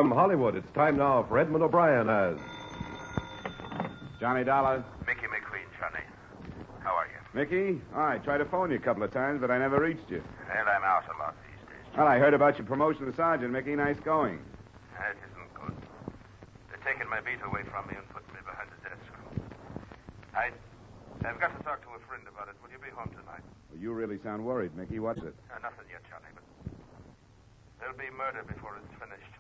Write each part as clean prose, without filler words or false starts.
From Hollywood, it's time now for Edmund O'Brien as... Johnny Dollar. Mickey McQueen, Johnny. How are you? Mickey? I tried to phone you a couple of times, but I never reached you. Well, I'm out a lot these days. Well, I heard about your promotion to sergeant, Mickey. Nice going. That isn't good. They're taking my beat away from me and putting me behind the desk. I've got to talk to a friend about it. Will you be home tonight? Well, you really sound worried, Mickey. What's it? Nothing yet, Johnny, but there'll be murder before it's finished.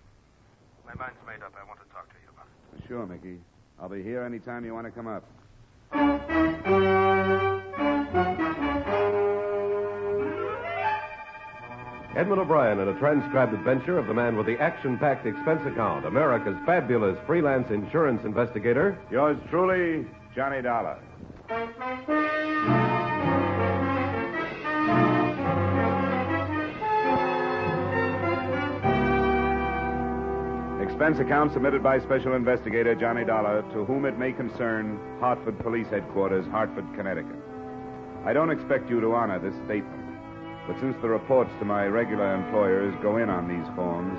My mind's made up. I want to talk to you about it. Sure, Mickey. I'll be here any time you want to come up. Edmund O'Brien in a transcribed adventure of the man with the action-packed expense account, America's fabulous freelance insurance investigator. Yours truly, Johnny Dollar. Expense account submitted by Special Investigator Johnny Dollar, to whom it may concern, Hartford Police Headquarters, Hartford, Connecticut. I don't expect you to honor this statement, but since the reports to my regular employers go in on these forms,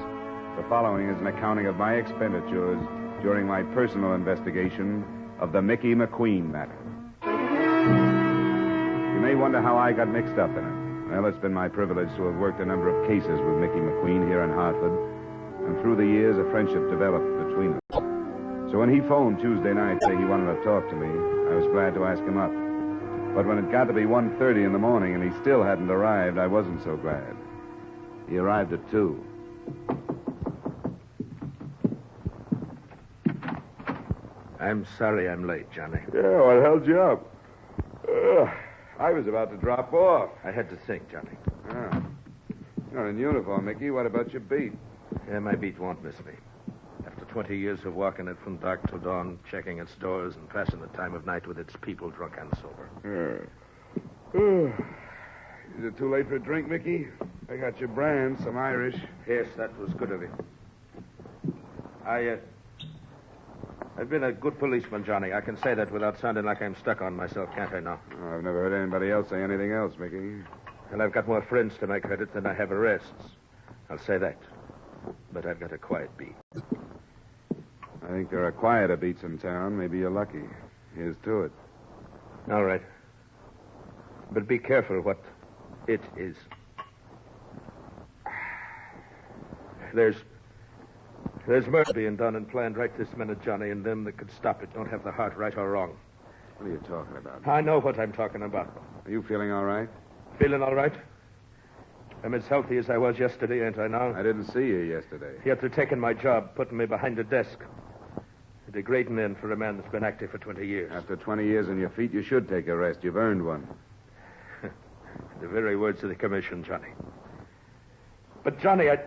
the following is an accounting of my expenditures during my personal investigation of the Mickey McQueen matter. You may wonder how I got mixed up in it. Well, it's been my privilege to have worked a number of cases with Mickey McQueen here in Hartford, and through the years, a friendship developed between us. So when he phoned Tuesday night saying he wanted to talk to me, I was glad to ask him up. But when it got to be 1:30 in the morning and he still hadn't arrived, I wasn't so glad. He arrived at 2. I'm sorry I'm late, Johnny. Yeah, what held you up? I was about to drop off. I had to think, Johnny. Ah. You're in uniform, Mickey. What about your beat? Yeah, my beat won't miss me. After 20 years of walking it from dark till dawn, checking its doors and passing the time of night with its people, drunk and sober. Is it too late for a drink, Mickey? I got your brand, some Irish. Yes, that was good of you. I've been a good policeman, Johnny. I can say that without sounding like I'm stuck on myself, can't I now? Oh, I've never heard anybody else say anything else, Mickey. And I've got more friends to my credit than I have arrests. I'll say that. But I've got a quiet beat. I think there are quieter beats in town. Maybe you're lucky. Here's to it. All right. But be careful what it is. There's murder being done and planned right this minute, Johnny, and them that could stop it don't have the heart, right or wrong. What are you talking about? I know what I'm talking about. Are you feeling all right? Feeling all right? I'm as healthy as I was yesterday, ain't I now? I didn't see you yesterday. Yet they're taking my job, putting me behind a desk. A degrading end for a man that's been active for 20 years. After 20 years on your feet, you should take a rest. You've earned one. The very words of the commission, Johnny. But, Johnny, Yeah,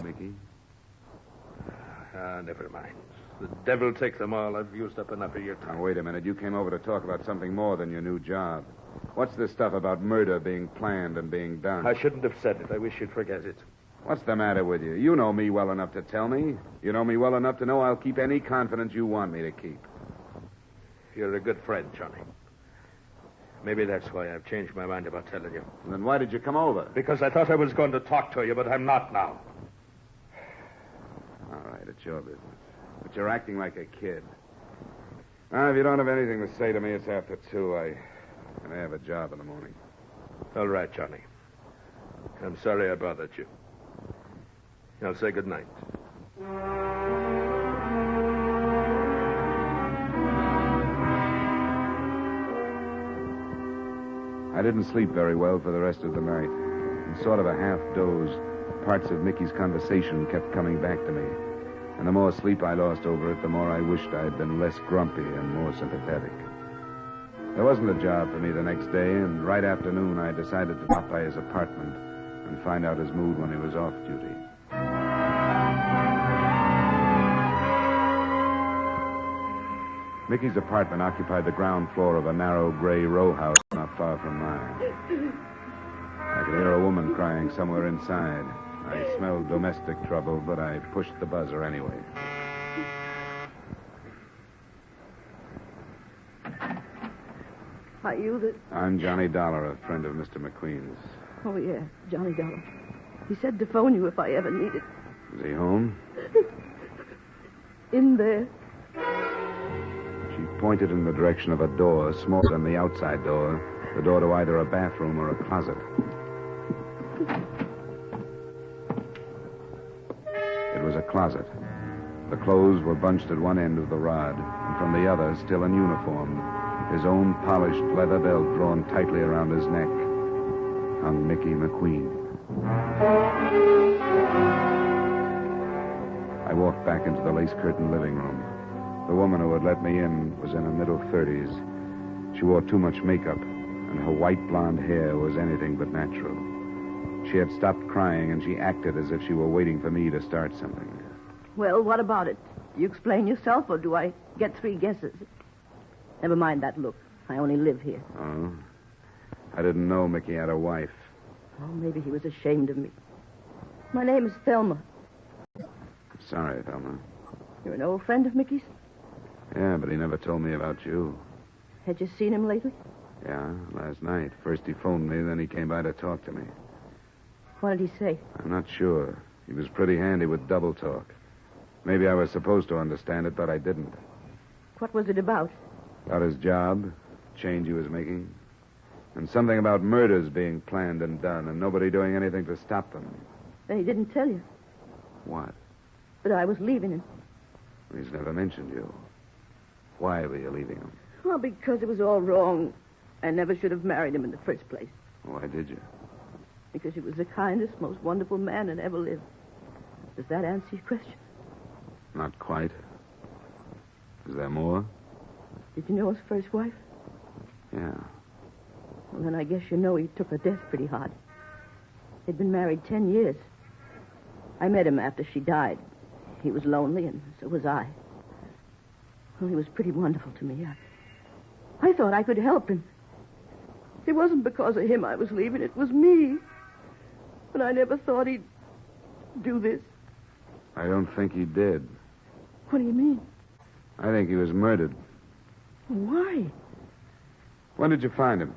Mickey? Never mind. The devil take them all. I've used up enough of your time. Now, wait a minute. You came over to talk about something more than your new job. What's this stuff about murder being planned and being done? I shouldn't have said it. I wish you'd forget it. What's the matter with you? You know me well enough to tell me. You know me well enough to know I'll keep any confidence you want me to keep. You're a good friend, Johnny. Maybe that's why I've changed my mind about telling you. And then why did you come over? Because I thought I was going to talk to you, but I'm not now. All right, it's your business. But you're acting like a kid. Now, if you don't have anything to say to me, it's after 2. I have a job in the morning. All right, Johnny. I'm sorry I bothered you. I'll say good night. I didn't sleep very well for the rest of the night. In sort of a half doze, parts of Mickey's conversation kept coming back to me. And the more sleep I lost over it, the more I wished I had been less grumpy and more sympathetic. There wasn't a job for me the next day, and right afternoon I decided to stop by his apartment and find out his mood when he was off duty. Mickey's apartment occupied the ground floor of a narrow gray row house not far from mine. I could hear a woman crying somewhere inside. I smelled domestic trouble, but I pushed the buzzer anyway. Are you the... I'm Johnny Dollar, a friend of Mr. McQueen's. Oh, yeah, Johnny Dollar. He said to phone you if I ever needed... Is he home? In there. She pointed in the direction of a door, smaller than the outside door, the door to either a bathroom or a closet. It was a closet. The clothes were bunched at one end of the rod, and from the other, still in uniform, his own polished leather belt drawn tightly around his neck, hung Mickey McQueen. I walked back into the lace-curtained living room. The woman who had let me in was in her middle 30s. She wore too much makeup, and her white blonde hair was anything but natural. She had stopped crying, and she acted as if she were waiting for me to start something. Well, what about it? Do you explain yourself, or do I get 3 guesses? Never mind that look. I only live here. Oh? I didn't know Mickey had a wife. Oh, maybe he was ashamed of me. My name is Thelma. Sorry, Thelma. You're an old friend of Mickey's? Yeah, but he never told me about you. Had you seen him lately? Yeah, last night. First he phoned me, then he came by to talk to me. What did he say? I'm not sure. He was pretty handy with double talk. Maybe I was supposed to understand it, but I didn't. What was it about? About his job, change he was making, and something about murders being planned and done, and nobody doing anything to stop them. Then he didn't tell you What? that I was leaving him. He's never mentioned you. Why were you leaving him? Well, because it was all wrong. I never should have married him in the first place. Why did you? Because he was the kindest, most wonderful man that ever lived. Does that answer your question? Not quite. Is there more? Did you know his first wife? Yeah. Well, then I guess you know he took her death pretty hard. They'd been married 10 years. I met him after she died. He was lonely, and so was I. Well, he was pretty wonderful to me. I thought I could help him. It wasn't because of him I was leaving. It was me. But I never thought he'd do this. I don't think he did. What do you mean? I think he was murdered. Why? When did you find him?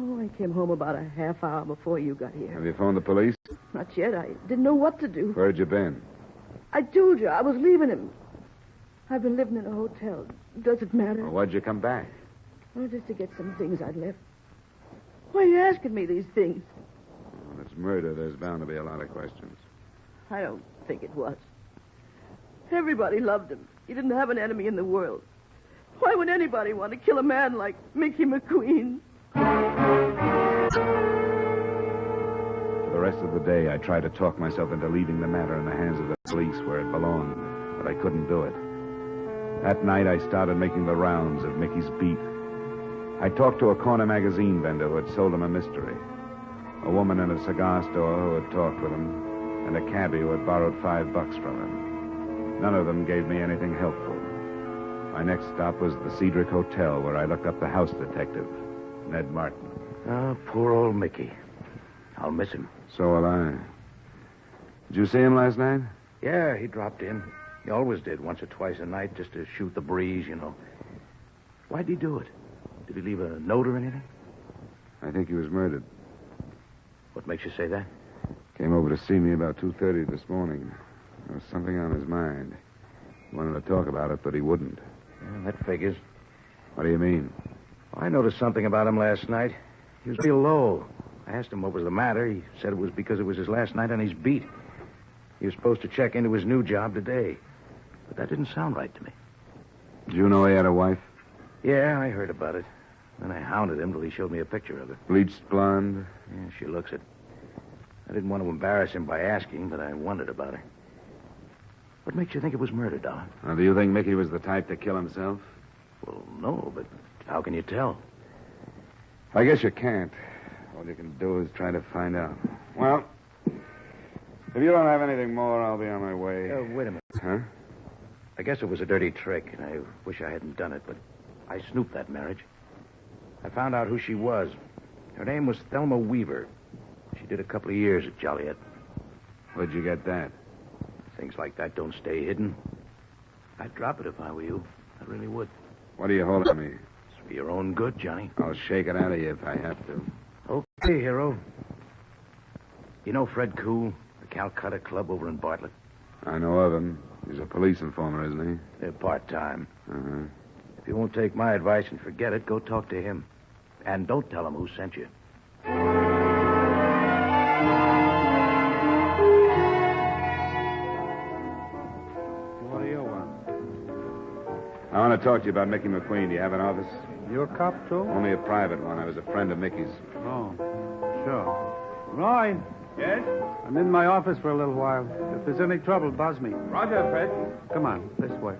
Oh, I came home about a half hour before you got here. Have you phoned the police? Not yet. I didn't know what to do. Where'd you been? I told you I was leaving him. I've been living in a hotel. Does it matter? Well, why'd you come back? Oh, just to get some things I'd left. Why are you asking me these things? When it's murder, there's bound to be a lot of questions. I don't think it was. Everybody loved him. He didn't have an enemy in the world. Why would anybody want to kill a man like Mickey McQueen? For the rest of the day, I tried to talk myself into leaving the matter in the hands of the police where it belonged, but I couldn't do it. That night, I started making the rounds of Mickey's beat. I talked to a corner magazine vendor who had sold him a mystery, a woman in a cigar store who had talked with him, and a cabbie who had borrowed $5 from him. None of them gave me anything helpful. My next stop was the Cedric Hotel, where I looked up the house detective, Ned Martin. Oh, poor old Mickey. I'll miss him. So will I. Did you see him last night? Yeah, he dropped in. He always did, once or twice a night, just to shoot the breeze, you know. Why'd he do it? Did he leave a note or anything? I think he was murdered. What makes you say that? Came over to see me about 2:30 this morning. There was something on his mind. He wanted to talk about it, but he wouldn't. Yeah, that figures. What do you mean? Well, I noticed something about him last night. He was real low. I asked him what was the matter. He said it was because it was his last night on his beat. He was supposed to check into his new job today. But that didn't sound right to me. Did you know he had a wife? Yeah, I heard about it. Then I hounded him till he showed me a picture of her. Bleached blonde? Yeah, she looks it. I didn't want to embarrass him by asking, but I wondered about her. What makes you think it was murder, Dollar? Now, do you think Mickey was the type to kill himself? Well, no, but how can you tell? I guess you can't. All you can do is try to find out. Well, if you don't have anything more, I'll be on my way. Wait a minute. Huh? I guess it was a dirty trick, and I wish I hadn't done it, but I snooped that marriage. I found out who she was. Her name was Thelma Weaver. She did a couple of years at Joliet. Where'd you get that? Things like that don't stay hidden. I'd drop it if I were you. I really would. What do you hold on me? It's for your own good, Johnny. I'll shake it out of you if I have to. Okay, hero. You know Fred Cool, the Calcutta Club over in Bartlett. I know of him. He's a police informer, isn't he? They're part-time. Uh-huh. If you won't take my advice and forget it, go talk to him. And don't tell him who sent you. What do you want? I want to talk to you about Mickey McQueen. Do you have an office? You a cop, too? Only a private one. I was a friend of Mickey's. Oh, sure. Roy. Yes? I'm in my office for a little while. If there's any trouble, buzz me. Roger, Fred. Come on, this way.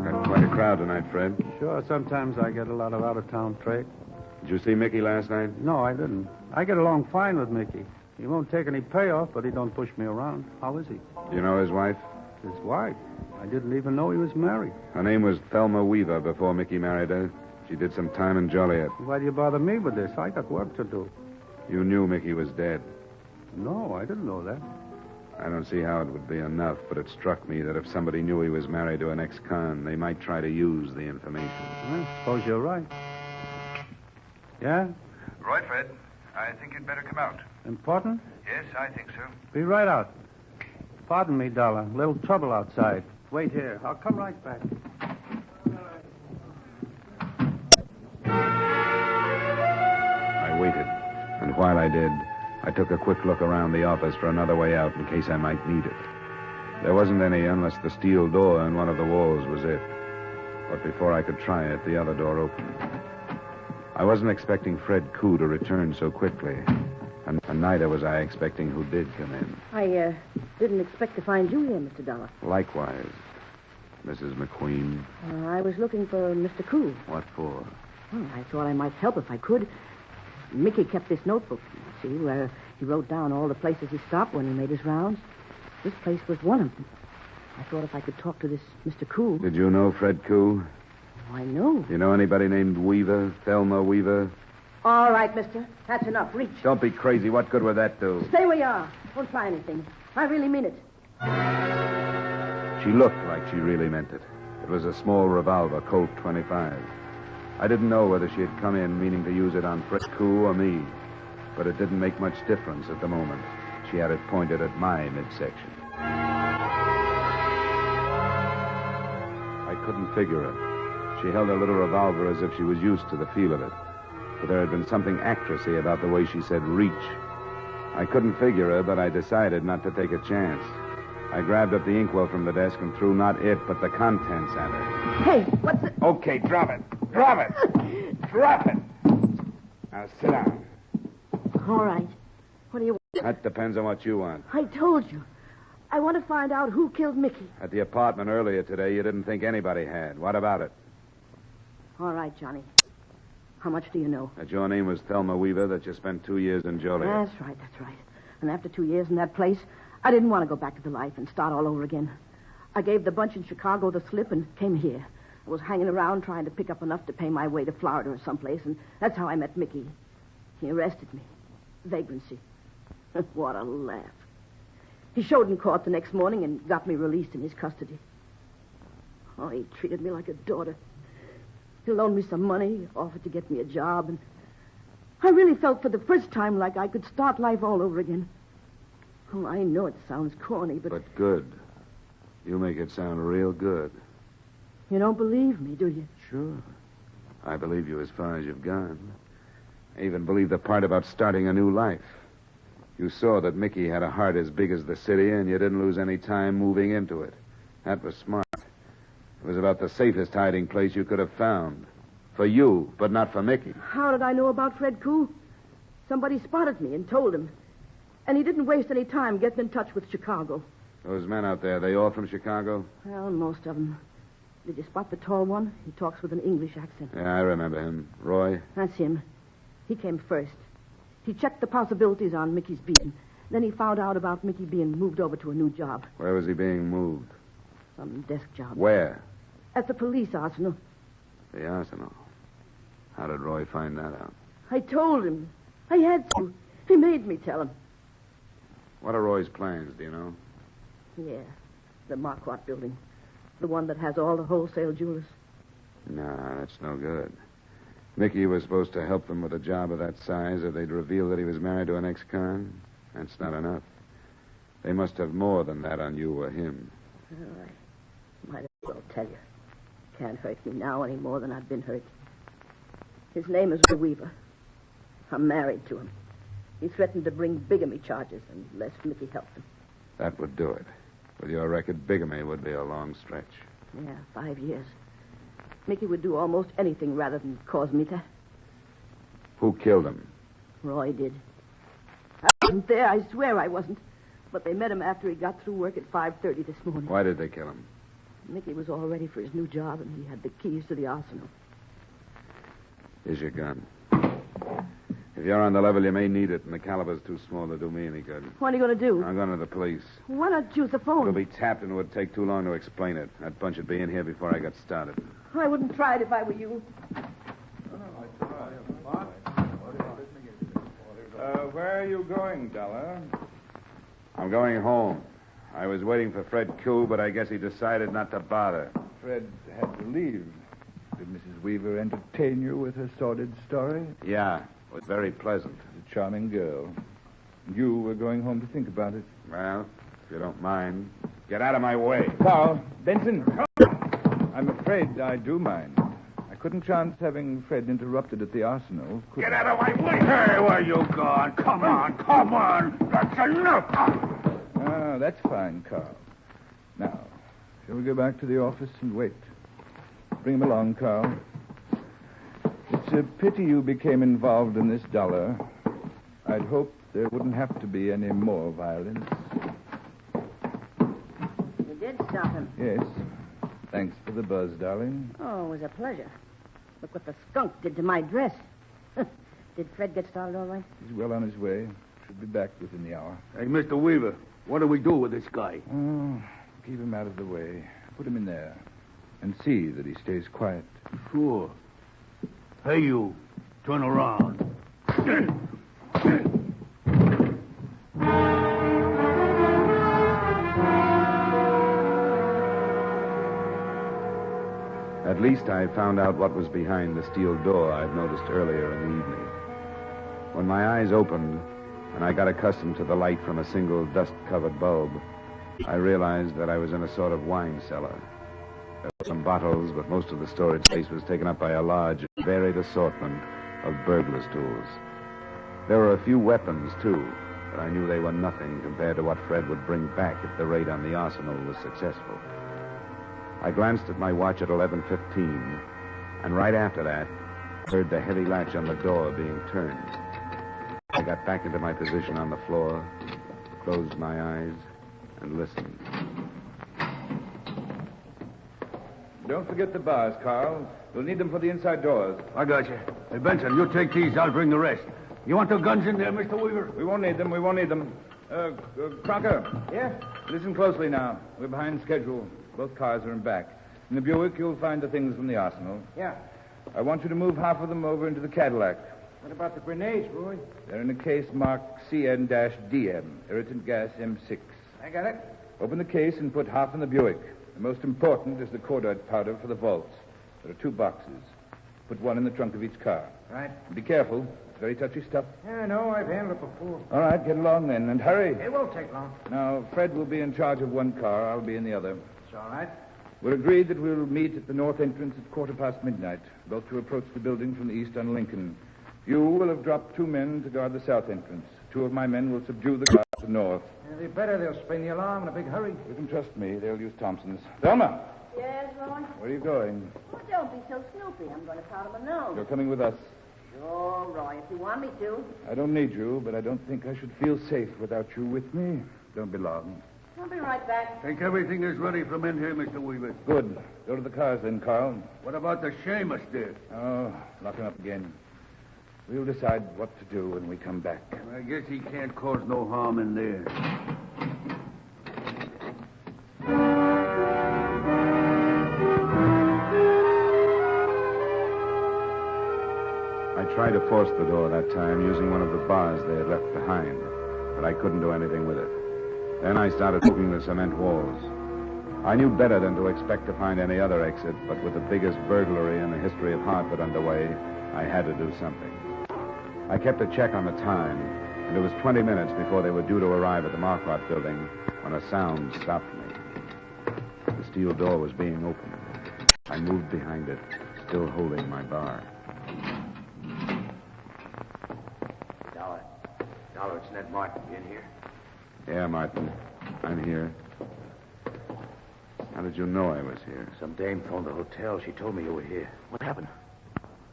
Got quite a crowd tonight, Fred. Sure, sometimes I get a lot of out-of-town trade. Did you see Mickey last night? No, I didn't. I get along fine with Mickey. He won't take any payoff, but he don't push me around. How is he? Do you know his wife? His wife. I didn't even know he was married. Her name was Thelma Weaver before Mickey married her. She did some time in Joliet. Why do you bother me with this? I got work to do. You knew Mickey was dead. No, I didn't know that. I don't see how it would be enough, but it struck me that if somebody knew he was married to an ex-con, they might try to use the information. I suppose you're right. Yeah? Right, Fred. I think you'd better come out. Important? Yes, I think so. Be right out. Pardon me, Dollar. A little trouble outside. Wait here. I'll come right back. I waited, and while I did, I took a quick look around the office for another way out in case I might need it. There wasn't any unless the steel door in one of the walls was it. But before I could try it, the other door opened. I wasn't expecting Fred Koo to return so quickly, and neither was I expecting who did come in. I didn't expect to find you here, Mr. Dollar. Likewise, Mrs. McQueen. I was looking for Mr. Koo. What for? Well, I thought I might help if I could. Mickey kept this notebook, you see, where he wrote down all the places he stopped when he made his rounds. This place was one of them. I thought if I could talk to this Mr. Koo. Did you know Fred Koo? Oh, I know. You know anybody named Weaver? Thelma Weaver? All right, mister. That's enough. Reach. Don't be crazy. What good would that do? Stay where you are. Don't try anything. I really mean it. She looked like she really meant it. It was a small revolver, Colt 25. I didn't know whether she had come in meaning to use it on Fred Koo or me, but it didn't make much difference at the moment. She had it pointed at my midsection. I couldn't figure her. She held her little revolver as if she was used to the feel of it. But there had been something actressy about the way she said reach. I couldn't figure her, but I decided not to take a chance. I grabbed up the inkwell from the desk and threw not it, but the contents at her. Hey, what's it? Okay, drop it. Drop it. Drop it. Now sit down. All right. What do you want? That depends on what you want. I told you. I want to find out who killed Mickey. At the apartment earlier today, you didn't think anybody had. What about it? All right, Johnny. How much do you know? That your name was Thelma Weaver, that you spent 2 years in Joliet. That's right. And after 2 years in that place, I didn't want to go back to the life and start all over again. I gave the bunch in Chicago the slip and came here. I was hanging around trying to pick up enough to pay my way to Florida or someplace, and that's how I met Mickey. He arrested me. Vagrancy. What a laugh. He showed in court the next morning and got me released in his custody. Oh, he treated me like a daughter. He loaned me some money, offered to get me a job, and I really felt for the first time like I could start life all over again. Oh, I know it sounds corny, but... But good. You make it sound real good. You don't believe me, do you? Sure. I believe you as far as you've gone. I even believe the part about starting a new life. You saw that Mickey had a heart as big as the city, and you didn't lose any time moving into it. That was smart. It was about the safest hiding place you could have found. For you, but not for Mickey. How did I know about Fred Koo? Somebody spotted me and told him. And he didn't waste any time getting in touch with Chicago. Those men out there, they all from Chicago? Well, most of them. Did you spot the tall one? He talks with an English accent. Yeah, I remember him. Roy? That's him. He came first. He checked the possibilities on Mickey's beating. Then he found out about Mickey being moved over to a new job. Where was he being moved? Some desk job. Where? At the police arsenal. The arsenal. How did Roy find that out? I told him. I had to. He made me tell him. What are Roy's plans, do you know? Yeah, the Marquardt building. The one that has all the wholesale jewelers. Nah, that's no good. Mickey was supposed to help them with a job of that size if they'd reveal that he was married to an ex-con. That's not enough. They must have more than that on you or him. Well, I might as well tell you. Can't hurt me now any more than I've been hurt. His name is Weaver. I'm married to him. He threatened to bring bigamy charges unless Mickey helped him. That would do it. With your record, bigamy would be a long stretch. Yeah, 5 years. Mickey would do almost anything rather than cause me that. Who killed him? Roy did. I wasn't there. I swear I wasn't. But they met him after he got through work at 5:30 this morning. Why did they kill him? Mickey was all ready for his new job, and he had the keys to the arsenal. Here's your gun. If you're on the level, you may need it, and the caliber's too small to do me any good. What are you going to do? I'm going to the police. Why not use the phone? It'll be tapped, and it would take too long to explain it. That bunch would be in here before I got started. I wouldn't try it if I were you. Where are you going, Dollar? I'm going home. I was waiting for Fred Q, but I guess he decided not to bother. Fred had to leave. Did Mrs. Weaver entertain you with her sordid story? Yeah, it was very pleasant. She's a charming girl. You were going home to think about it. Well, if you don't mind, get out of my way. Carl, Benson. I'm afraid I do mind. I couldn't chance having Fred interrupted at the arsenal. Get out of my way! Hey, where you gone? Come on! That's enough! Ah, that's fine, Carl. Now, shall we go back to the office and wait? Bring him along, Carl. It's a pity you became involved in this, Dollar. I'd hoped there wouldn't have to be any more violence. You did stop him. Yes. Thanks for the buzz, darling. Oh, it was a pleasure. Look what the skunk did to my dress. Did Fred get started all right? He's well on his way. Should be back within the hour. Hey, Mr. Weaver, what do we do with this guy? Oh, keep him out of the way. Put him in there. And see that he stays quiet. Sure. Hey, you. Turn around. At least I found out what was behind the steel door I'd noticed earlier in the evening. When my eyes opened and I got accustomed to the light from a single dust-covered bulb, I realized that I was in a sort of wine cellar. There were some bottles, but most of the storage space was taken up by a large, varied assortment of burglar's tools. There were a few weapons, too, but I knew they were nothing compared to what Fred would bring back if the raid on the arsenal was successful. I glanced at my watch at 11:15, and right after that, heard the heavy latch on the door being turned. I got back into my position on the floor, closed my eyes, and listened. Don't forget the bars, Carl. We'll need them for the inside doors. I got you. Hey, Benson, you take these. I'll bring the rest. You want the guns in there, Mr. Weaver? We won't need them. Crocker. Yeah? Listen closely now. We're behind schedule. Both cars are in back. In the Buick, you'll find the things from the arsenal. Yeah. I want you to move half of them over into the Cadillac. What about the grenades, Roy? They're in a case marked CN-DM, irritant gas M6. I got it. Open the case and put half in the Buick. The most important is the cordite powder for the vaults. There are 2 boxes. Put one in the trunk of each car. Right. Be careful. It's very touchy stuff. Yeah, I know. I've handled it before. All right, get along then, and hurry. It won't take long. Now, Fred will be in charge of one car. I'll be in the other. It's all right. We're agreed that we'll meet at the north entrance at midnight, both to approach the building from the east on Lincoln. You will have dropped 2 men to guard the south entrance. 2 of my men will subdue the guards to the north. It'll be better they'll spring the alarm in a big hurry. You can trust me. They'll use Thompson's. Thelma, Yes, Roy? where are you going? Oh, don't be so snoopy. I'm going to count him a nose. You're coming with us. Sure, Roy, if you want me to. I don't need you, but I don't think I should feel safe without you with me. Don't be long. I'll be right back. Think everything is ready from in here, Mr. Weaver. Good. Go to the cars then, Carl. What about the Seamus there? Oh, lock him up again. We'll decide what to do when we come back. I guess he can't cause no harm in there. I tried to force the door that time using one of the bars they had left behind, but I couldn't do anything with it. Then I started poking the cement walls. I knew better than to expect to find any other exit, but with the biggest burglary in the history of Hartford underway, I had to do something. I kept a check on the time, and it was 20 minutes before they were due to arrive at the Marquardt building when a sound stopped me. The steel door was being opened. I moved behind it, still holding my bar. Dollar, it's Ned Martin. You in here? Yeah, Martin. I'm here. How did you know I was here? Some dame phoned the hotel. She told me you were here. What happened?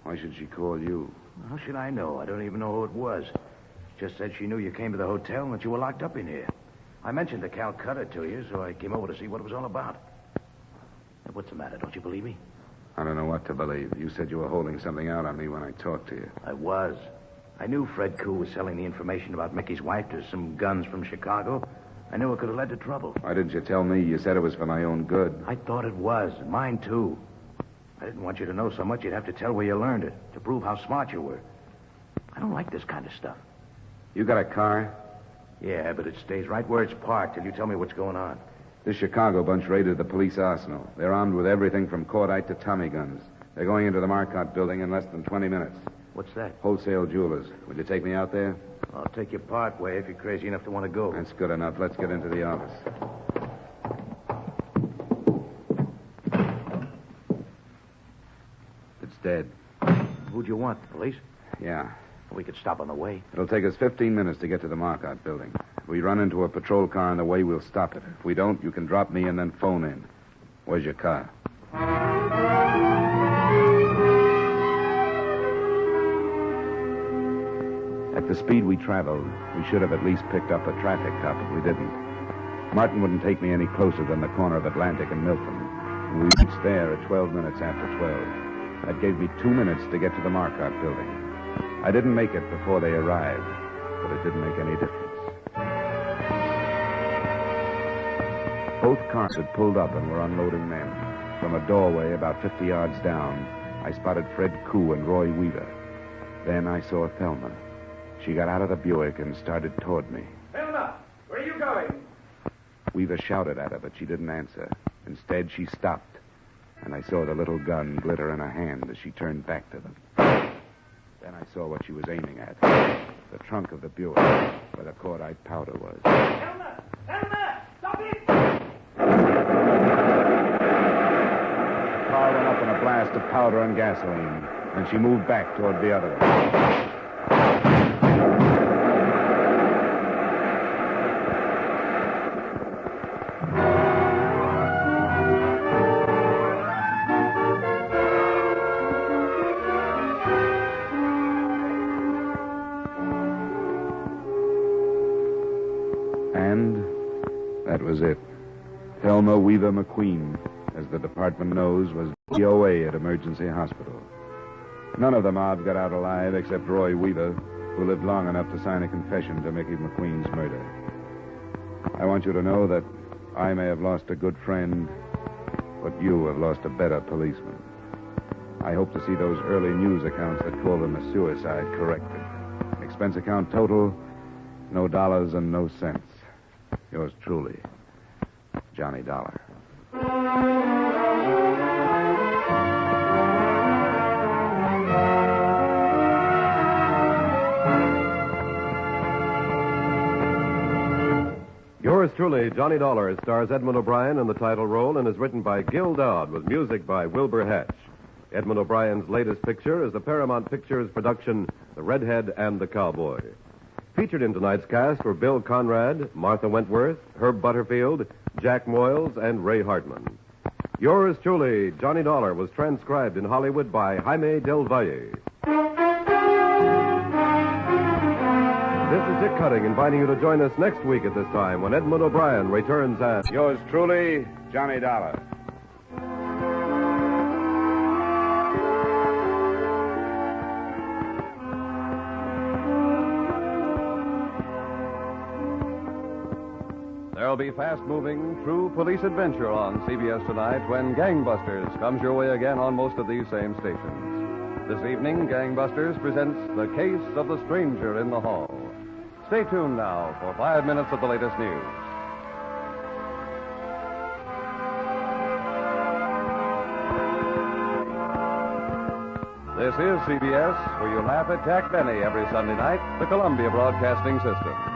Why should she call you? How should I know? I don't even know who it was. She just said she knew you came to the hotel and that you were locked up in here. I mentioned the Calcutta to you, so I came over to see what it was all about. Hey, what's the matter? Don't you believe me? I don't know what to believe. You said you were holding something out on me when I talked to you. I was. I knew Fred Koo was selling the information about Mickey's wife to some guns from Chicago. I knew it could have led to trouble. Why didn't you tell me? You said it was for my own good. I thought it was, and mine too. I didn't want you to know so much you'd have to tell where you learned it, to prove how smart you were. I don't like this kind of stuff. You got a car? Yeah, but it stays right where it's parked till you tell me what's going on. This Chicago bunch raided the police arsenal. They're armed with everything from cordite to Tommy guns. They're going into the Marquardt building in less than 20 minutes. What's that? Wholesale jewelers. Would you take me out there? I'll take you part way if you're crazy enough to want to go. That's good enough. Let's get into the office. It's dead. Who'd you want? Police? Yeah. We could stop on the way. It'll take us 15 minutes to get to the Marquardt building. If we run into a patrol car on the way, we'll stop it. If we don't, you can drop me and then phone in. Where's your car? At the speed we traveled, we should have at least picked up a traffic cop, but we didn't. Martin wouldn't take me any closer than the corner of Atlantic and Milton. And we reached there at 12 minutes after 12. That gave me 2 minutes to get to the Marquardt building. I didn't make it before they arrived, but it didn't make any difference. Both cars had pulled up and were unloading men. From a doorway about 50 yards down, I spotted Fred Koo and Roy Weaver. Then I saw Thelma. She got out of the Buick and started toward me. Thelma, where are you going? Weaver shouted at her, but she didn't answer. Instead, she stopped, and I saw the little gun glitter in her hand as she turned back to them. Then I saw what she was aiming at. The trunk of the Buick, where the cordite powder was. Thelma! Thelma! Stop it! The car went up in a blast of powder and gasoline, and she moved back toward the other one. And that was it. Thelma Weaver McQueen, as the department knows, was DOA at Emergency Hospital. None of the mob got out alive except Roy Weaver, who lived long enough to sign a confession to Mickey McQueen's murder. I want you to know that I may have lost a good friend, but you have lost a better policeman. I hope to see those early news accounts that called him a suicide corrected. Expense account total, no dollars and no cents. Yours truly, Johnny Dollar. Yours truly, Johnny Dollar, stars Edmund O'Brien in the title role and is written by Gil Dodd with music by Wilbur Hatch. Edmund O'Brien's latest picture is the Paramount Pictures production, The Redhead and the Cowboy. Featured in tonight's cast were Bill Conrad, Martha Wentworth, Herb Butterfield, Jack Moyles, and Ray Hartman. Yours truly, Johnny Dollar, was transcribed in Hollywood by Jaime Del Valle. This is Dick Cutting inviting you to join us next week at this time when Edmund O'Brien returns as Yours truly, Johnny Dollar. There'll be fast-moving, true police adventure on CBS tonight when Gangbusters comes your way again on most of these same stations. This evening, Gangbusters presents The Case of the Stranger in the Hall. Stay tuned now for 5 minutes of the latest news. This is CBS, where you laugh at Jack Benny every Sunday night, the Columbia Broadcasting System.